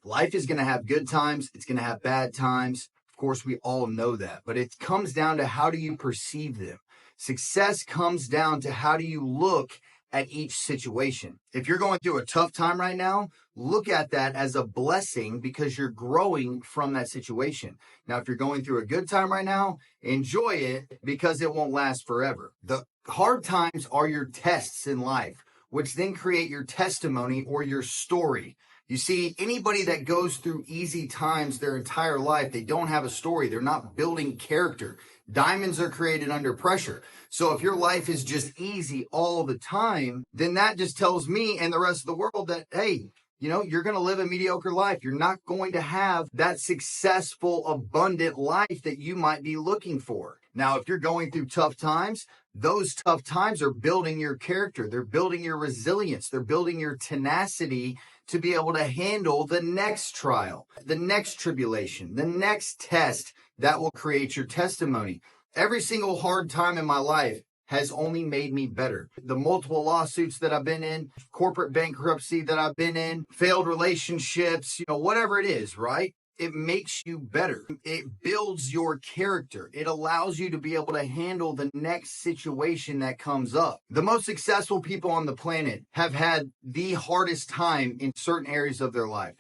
Life is going to have good times. It's going to have bad times. Of course, we all know that, but it comes down to how do you perceive them? Success comes down to how do you look at each situation. If you're going through a tough time right now, look at that as a blessing because you're growing from that situation. Now, if you're going through a good time right now, enjoy it because it won't last forever. The hard times are your tests in life, which then create your testimony or your story. You see, anybody that goes through easy times their entire life, they don't have a story. They're not building character. Diamonds are created under pressure. So if your life is just easy all the time, then that just tells me and the rest of the world that, hey, you're going to live a mediocre life. You're not going to have that successful, abundant life that you might be looking for. Now, if you're going through tough times, those tough times are building your character. They're building your resilience. They're building your tenacity to be able to handle the next trial, the next tribulation, the next test that will create your testimony. Every single hard time in my life has only made me better. The multiple lawsuits that I've been in, corporate bankruptcy that I've been in, failed relationships, whatever it is, right? It makes you better. It builds your character. It allows you to be able to handle the next situation that comes up. The most successful people on the planet have had the hardest time in certain areas of their life.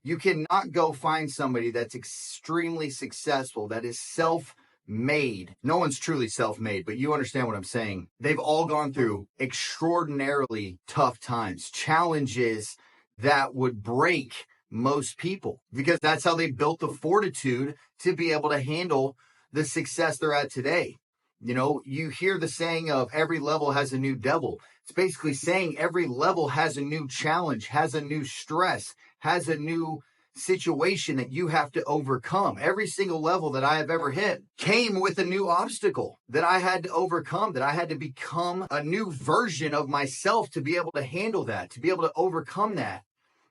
You cannot go find somebody that's extremely successful, that is self-made. No one's truly self-made, but you understand what I'm saying. They've all gone through extraordinarily tough times, challenges that would break most people, because that's how they built the fortitude to be able to handle the success they're at today. You hear the saying of every level has a new devil. It's basically saying every level has a new challenge, has a new stress, has a new situation that you have to overcome. Every single level that I have ever hit came with a new obstacle that I had to overcome, that I had to become a new version of myself to be able to handle that, to be able to overcome that,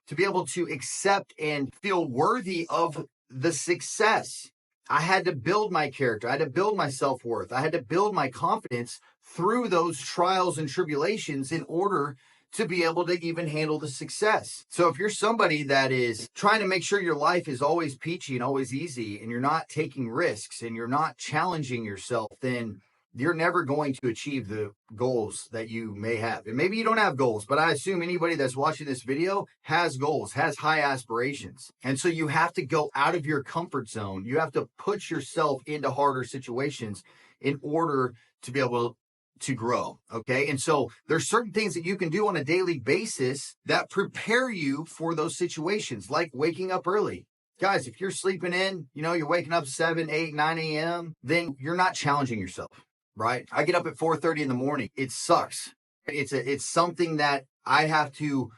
to be able to accept and feel worthy of the success. I had to build my character. I had to build my self-worth. I had to build my confidence through those trials and tribulations in order to be able to even handle the success. So if you're somebody that is trying to make sure your life is always peachy and always easy, and you're not taking risks and you're not challenging yourself, then you're never going to achieve the goals that you may have. And maybe you don't have goals, but I assume anybody that's watching this video has goals, has high aspirations. And so you have to go out of your comfort zone. You have to put yourself into harder situations in order to be able to grow. Okay. And so there's certain things that you can do on a daily basis that prepare you for those situations, like waking up early. Guys, if you're sleeping in, you're waking up 7, 8, 9 a.m., then you're not challenging yourself. Right? I get up at 4:30 in the morning. It sucks. It's something that I have to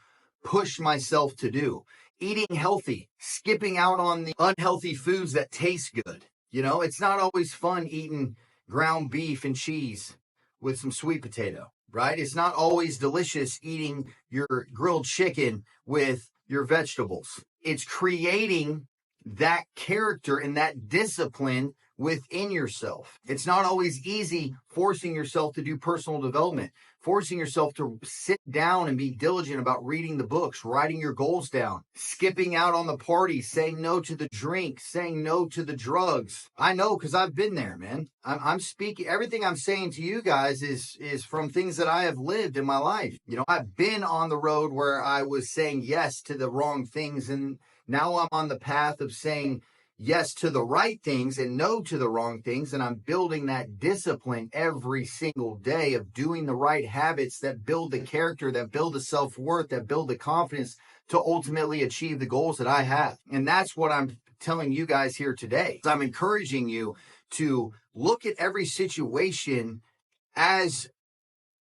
push myself to do. Eating healthy, skipping out on the unhealthy foods that taste good. It's not always fun eating ground beef and cheese with some sweet potato, right? It's not always delicious eating your grilled chicken with your vegetables. It's creating that character and that discipline within yourself. It's not always easy forcing yourself to do personal development, forcing yourself to sit down and be diligent about reading the books, writing your goals down, skipping out on the party, saying no to the drink, saying no to the drugs. I know, because I've been there, man. I'm speaking, everything I'm saying to you guys is from things that I have lived in my life. I've been on the road where I was saying yes to the wrong things, and now I'm on the path of saying yes to the right things and no to the wrong things. And I'm building that discipline every single day of doing the right habits that build the character, that build the self-worth, that build the confidence to ultimately achieve the goals that I have. And that's what I'm telling you guys here today. I'm encouraging you to look at every situation as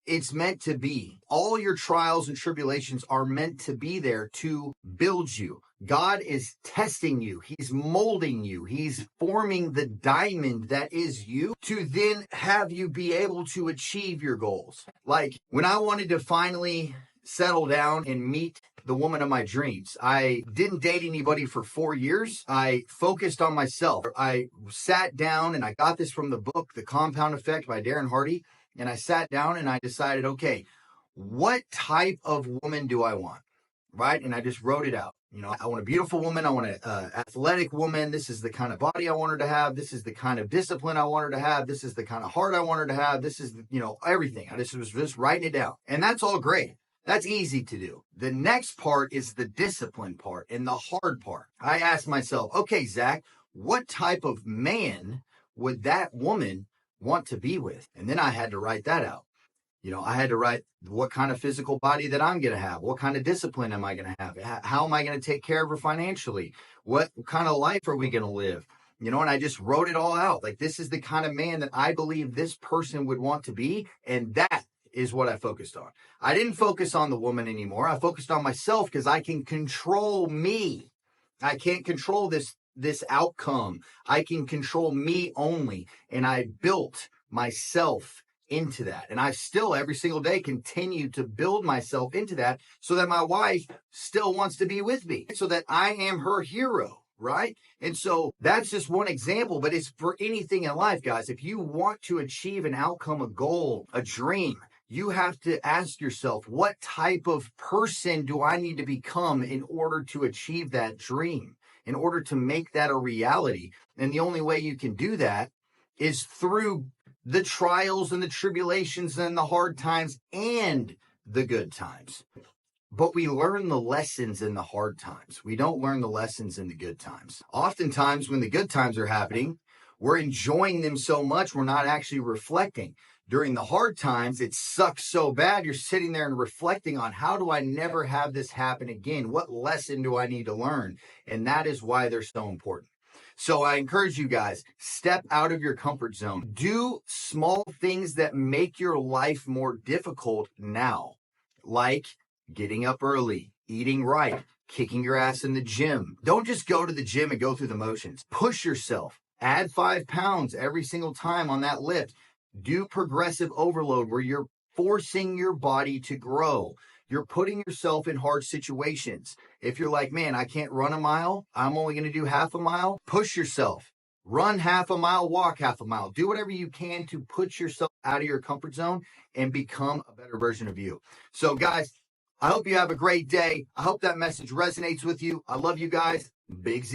it's meant to be. All your trials and tribulations are meant to be there to build you. God is testing you. He's molding you. He's forming the diamond that is you to then have you be able to achieve your goals. Like when I wanted to finally settle down and meet the woman of my dreams, I didn't date anybody for 4 years. I focused on myself. I sat down, and I got this from the book, The Compound Effect by Darren Hardy. And I sat down and I decided, okay, what type of woman do I want? Right? And I just wrote it out. I want a beautiful woman. I want an athletic woman. This is the kind of body I want her to have. This is the kind of discipline I want her to have. This is the kind of heart I want her to have. This is, everything. I just was just writing it down. And that's all great. That's easy to do. The next part is the discipline part and the hard part. I asked myself, okay, Zach, what type of man would that woman want to be with? And then I had to write that out. I had to write what kind of physical body that I'm going to have. What kind of discipline am I going to have? How am I going to take care of her financially? What kind of life are we going to live? And I just wrote it all out. Like, this is the kind of man that I believe this person would want to be. And that is what I focused on. I didn't focus on the woman anymore. I focused on myself because I can control me. I can't control this outcome. I can control me only. And I built myself into that. And I still every single day continue to build myself into that so that my wife still wants to be with me, so that I am her hero, right? And so that's just one example, but it's for anything in life, guys. If you want to achieve an outcome, a goal, a dream, you have to ask yourself, what type of person do I need to become in order to achieve that dream, in order to make that a reality? And the only way you can do that is through the trials and the tribulations and the hard times and the good times. But we learn the lessons in the hard times. We don't learn the lessons in the good times. Oftentimes when the good times are happening, we're enjoying them so much, we're not actually reflecting. During the hard times, it sucks so bad. You're sitting there and reflecting on, how do I never have this happen again? What lesson do I need to learn? And that is why they're so important. So I encourage you guys, step out of your comfort zone. Do small things that make your life more difficult now, like getting up early, eating right, kicking your ass in the gym. Don't just go to the gym and go through the motions. Push yourself. Add 5 pounds every single time on that lift. Do progressive overload where you're forcing your body to grow. You're putting yourself in hard situations. If you're like, man, I can't run a mile, I'm only going to do half a mile, push yourself. Run half a mile, walk half a mile. Do whatever you can to put yourself out of your comfort zone and become a better version of you. So guys, I hope you have a great day. I hope that message resonates with you. I love you guys. Big Z.